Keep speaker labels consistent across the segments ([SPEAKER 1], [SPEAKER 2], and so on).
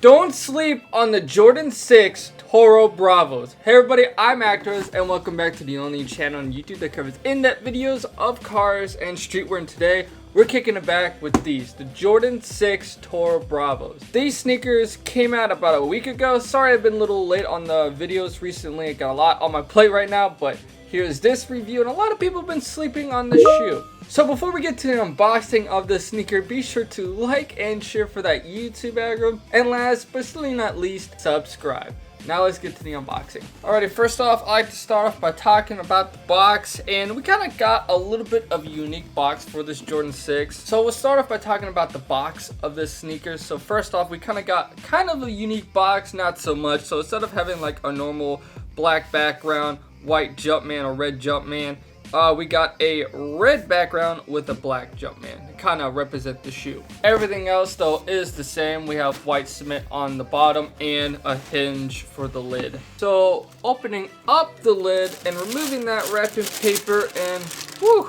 [SPEAKER 1] Don't sleep on the Jordan 6 Toro Bravos. Hey everybody, I'm Actors and welcome back to the only channel on YouTube that covers in-depth videos of cars and streetwear. And today, we're kicking it back with these, the Jordan 6 Toro Bravos. These sneakers came out about a week ago. Sorry I've been a little late on the videos recently. I got a lot on my plate right now, but here's this review, and a lot of people have been sleeping on the shoe. So before we get to the unboxing of the sneaker, be sure to like and share for that YouTube algorithm. And last but certainly not least, subscribe. Now let's get to the unboxing. Alrighty, first off, I like to start off by talking about the box. And we kind of got a little bit of a unique box for this Jordan 6. So we'll start off by talking about the box of this sneaker. So first off, we kind of got a unique box, not so much. So instead of having like a normal black background, white Jumpman or red Jumpman, we got a red background with a black Jumpman to kind of represent the shoe. Everything else though is the same. We have white cement on the bottom and a hinge for the lid. So opening up the lid and removing that wrapping paper, and whew,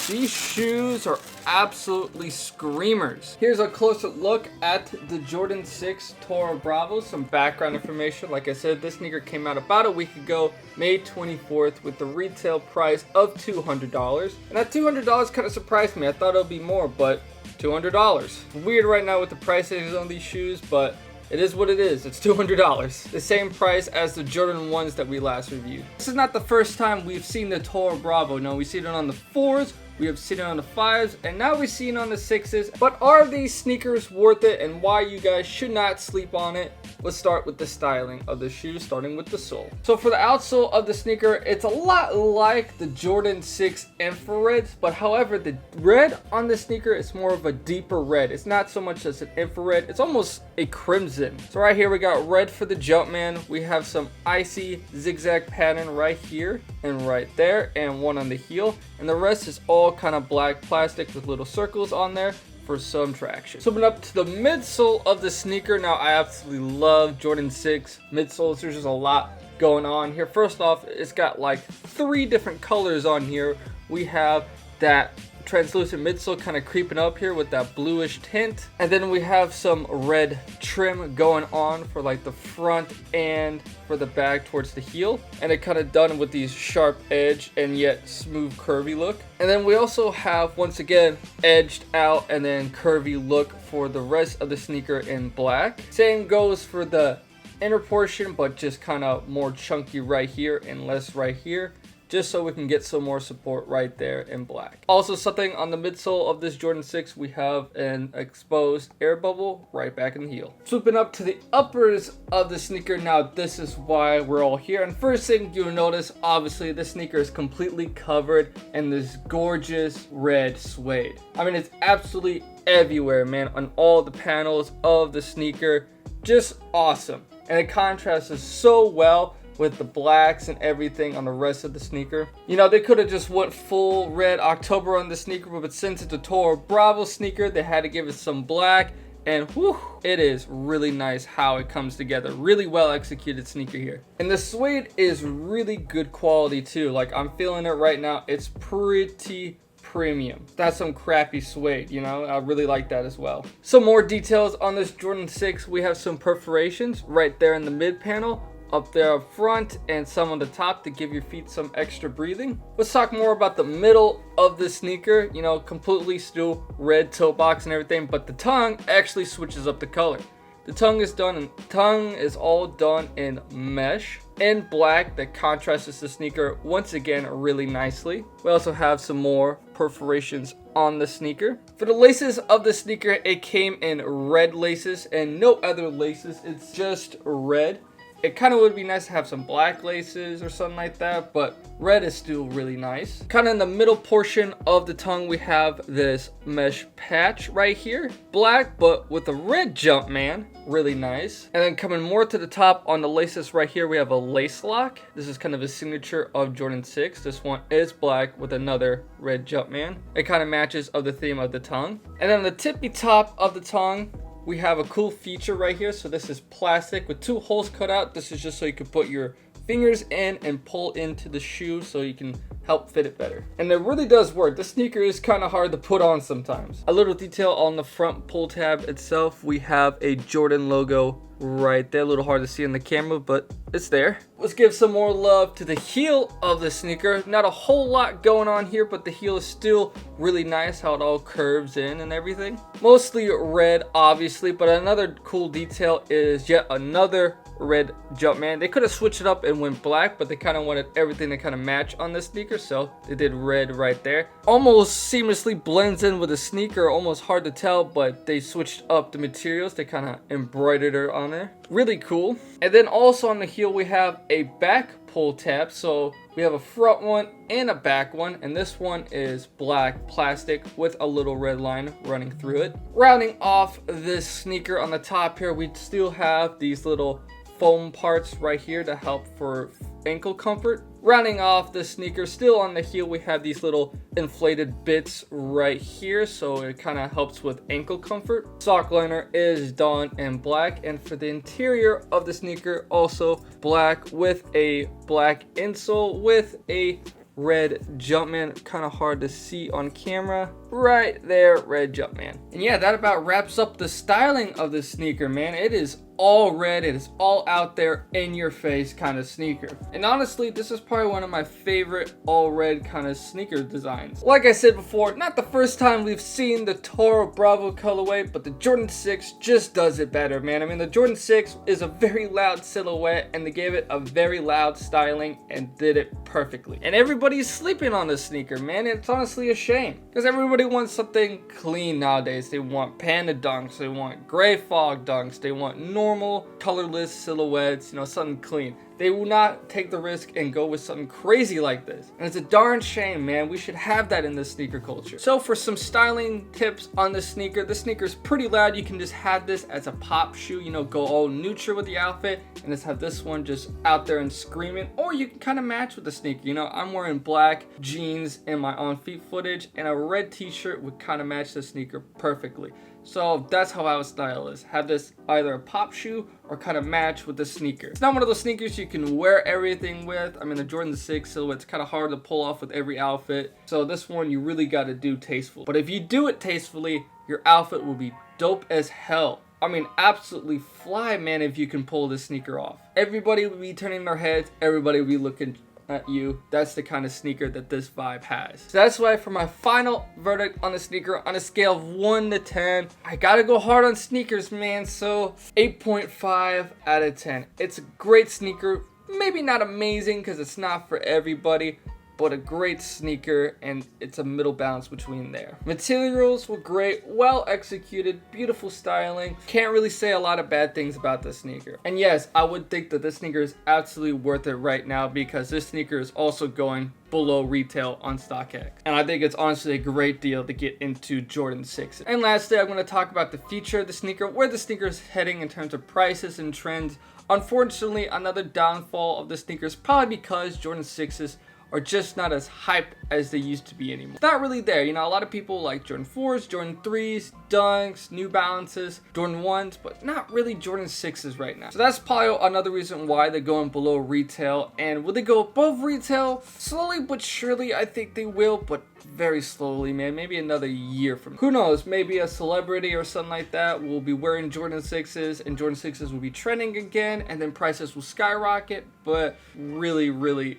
[SPEAKER 1] these shoes are absolutely screamers. Here's a closer look at the Jordan 6 Toro Bravos. Some background information. Like I said, this sneaker came out about a week ago, May 24th, with the retail price of $200. And that $200 kind of surprised me. I thought it would be more, but $200. Weird right now with the prices on these shoes, but it is what it is. It's $200. The same price as the Jordan 1s that we last reviewed. This is not the first time we've seen the Toro Bravo. No, we've seen it on the 4s, we have seen it on the 5s, and now we've seen it on the 6s. But are these sneakers worth it, and why you guys should not sleep on it? Let's start with the styling of the shoe, starting with the sole. So for the outsole of the sneaker, it's a lot like the Jordan 6 infrared, but however, the red on the sneaker is more of a deeper red. It's not so much as an infrared, it's almost a crimson. So right here we got red for the Jumpman. We have some icy zigzag pattern right here and right there, and one on the heel, and the rest is all kind of black plastic with little circles on there for some traction. So up to the midsole of the sneaker. Now I absolutely love Jordan 6 midsoles. There's just a lot going on here. First off, it's got like 3 different colors on here. We have that translucent midsole kind of creeping up here with that bluish tint, and then we have some red trim going on for like the front and for the back towards the heel, and it kind of done with these sharp edge and yet smooth curvy look. And then we also have, once again, edged out and then curvy look for the rest of the sneaker in black. Same goes for the inner portion, but just kind of more chunky right here and less right here, just so we can get some more support right there in black. Also, something on the midsole of this Jordan 6, we have an exposed air bubble right back in the heel. Swooping up to the uppers of the sneaker, now this is why we're all here. And first thing you'll notice, obviously, this sneaker is completely covered in this gorgeous red suede. I mean, it's absolutely everywhere, man, on all the panels of the sneaker. Just awesome. And it contrasts so well with the blacks and everything on the rest of the sneaker. You know, they could have just went full red October on the sneaker, but since it's a Toro Bravo sneaker, they had to give it some black, and whew, it is really nice how it comes together. Really well executed sneaker here. And the suede is really good quality too. Like, I'm feeling it right now. It's pretty premium. That's some crappy suede, you know. I really like that as well. Some more details on this Jordan 6. We have some perforations right there in the mid panel, up there up front, and some on the top to give your feet some extra breathing. Let's talk more about the middle of the sneaker. You know, completely still red toe box and everything, but the tongue actually switches up the color. The tongue is all done in mesh and black that contrasts the sneaker once again really nicely. We also have some more perforations on the sneaker. For the laces of the sneaker, it came in red laces and no other laces. It's just red. It kind of would be nice to have some black laces or something like that, but red is still really nice. Kind of in the middle portion of the tongue, we have this mesh patch right here. Black, but with a red Jumpman. Really nice. And then coming more to the top on the laces right here, we have a lace lock. This is kind of a signature of Jordan 6. This one is black with another red Jumpman. It kind of matches of the theme of the tongue. And then the tippy top of the tongue, we have a cool feature right here. So this is plastic with 2 holes cut out. This is just so you can put your fingers in and pull into the shoe so you can help fit it better. And it really does work. The sneaker is kind of hard to put on sometimes. A little detail on the front pull tab itself, we have a Jordan logo right there. A little hard to see in the camera, but it's there. Let's give some more love to the heel of the sneaker. Not a whole lot going on here, but the heel is still really nice, how it all curves in and everything. Mostly red, obviously, but another cool detail is yet another red Jumpman. They could have switched it up and went black, but they kind of wanted everything to kind of match on the sneaker, so they did red right there. Almost seamlessly blends in with the sneaker, almost hard to tell, but they switched up the materials. They kind of embroidered it on there. Really cool. And then also on the heel we have a back pull tab, so we have a front one and a back one, and this one is black plastic with a little red line running through it. Rounding off this sneaker on the top here, we still have these little foam parts right here to help for ankle comfort. Rounding off the sneaker, still on the heel, we have these little inflated bits right here, so it kind of helps with ankle comfort. Sock liner is done in black, and for the interior of the sneaker, also black with a black insole with a red Jumpman. Kind of hard to see on camera. Right there, red Jumpman. And yeah, that about wraps up the styling of the sneaker, man. It is all red. It is all out there in your face kind of sneaker. And honestly, this is probably one of my favorite all red kind of sneaker designs. Like I said before, not the first time we've seen the Toro Bravo colorway, but the Jordan 6 just does it better, man. I mean, the Jordan 6 is a very loud silhouette, and they gave it a very loud styling and did it perfectly. And everybody's sleeping on this sneaker, man. It's honestly a shame, because everybody wants something clean nowadays. They want panda dunks, they want gray fog dunks, they want normal colorless silhouettes, you know, something clean. They will not take the risk and go with something crazy like this. And it's a darn shame, man. We should have that in the sneaker culture. So for some styling tips on the sneaker is pretty loud. You can just have this as a pop shoe, you know, go all neutral with the outfit and just have this one just out there and screaming. Or you can kind of match with the sneaker. You know, I'm wearing black jeans in my on feet footage, and a red t-shirt would kind of match the sneaker perfectly. So that's how I would style this. Have this either a pop shoe or kind of match with the sneaker. It's not one of those sneakers you can wear everything with. I mean, the Jordan 6 silhouette's kind of hard to pull off with every outfit. So this one you really got to do tasteful. But if you do it tastefully, your outfit will be dope as hell. I mean, absolutely fly, man, if you can pull this sneaker off. Everybody will be turning their heads. Everybody will be looking at you. That's the kind of sneaker that this vibe has. So that's why for my final verdict on the sneaker, on a scale of 1 to 10, I gotta go hard on sneakers, man. So 8.5 out of 10. It's a great sneaker. Maybe not amazing because it's not for everybody, but a great sneaker, and it's a middle balance between there. Materials were great, well executed, beautiful styling. Can't really say a lot of bad things about this sneaker. And yes, I would think that this sneaker is absolutely worth it right now, because this sneaker is also going below retail on StockX. And I think it's honestly a great deal to get into Jordan 6. And lastly, I'm going to talk about the future of the sneaker, where the sneaker is heading in terms of prices and trends. Unfortunately, another downfall of the sneaker is probably because Jordan 6s are just not as hyped as they used to be anymore. It's not really there. You know, a lot of people like Jordan 4s, Jordan 3s, Dunks, New Balances, Jordan 1s, but not really Jordan 6s right now. So that's probably another reason why they're going below retail. And will they go above retail? Slowly but surely, I think they will, but very slowly, man. Maybe another year from now. Who knows? Maybe a celebrity or something like that will be wearing Jordan 6s, and Jordan 6s will be trending again, and then prices will skyrocket, but really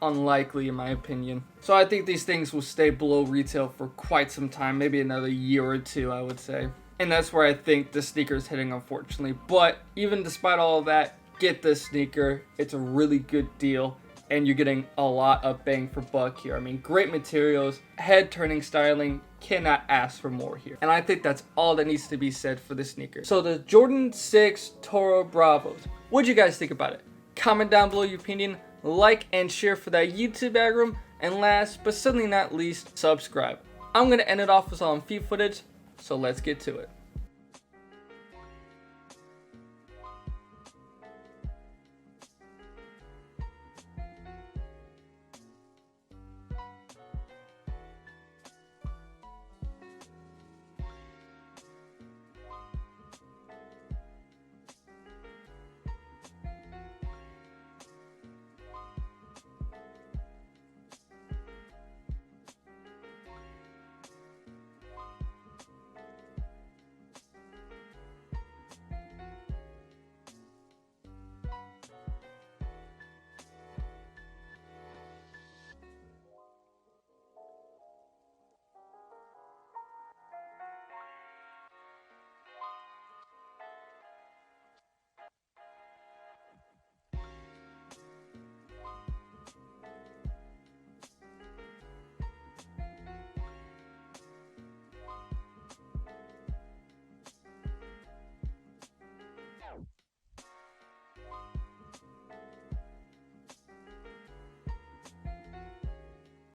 [SPEAKER 1] unlikely in my opinion. So I think these things will stay below retail for quite some time, maybe another year or two, I would say. And that's where I think the sneaker is heading, unfortunately. But even despite all of that, get this sneaker. It's a really good deal, and you're getting a lot of bang for buck here. I mean, great materials, head-turning styling. Cannot ask for more here. And I think that's all that needs to be said for the sneaker. So the Jordan 6 Toro Bravos. What'd you guys think about it? Comment down below your opinion. Like and share for that YouTube algorithm, and last but certainly not least, subscribe. I'm gonna end it off with some feet footage, so let's get to it.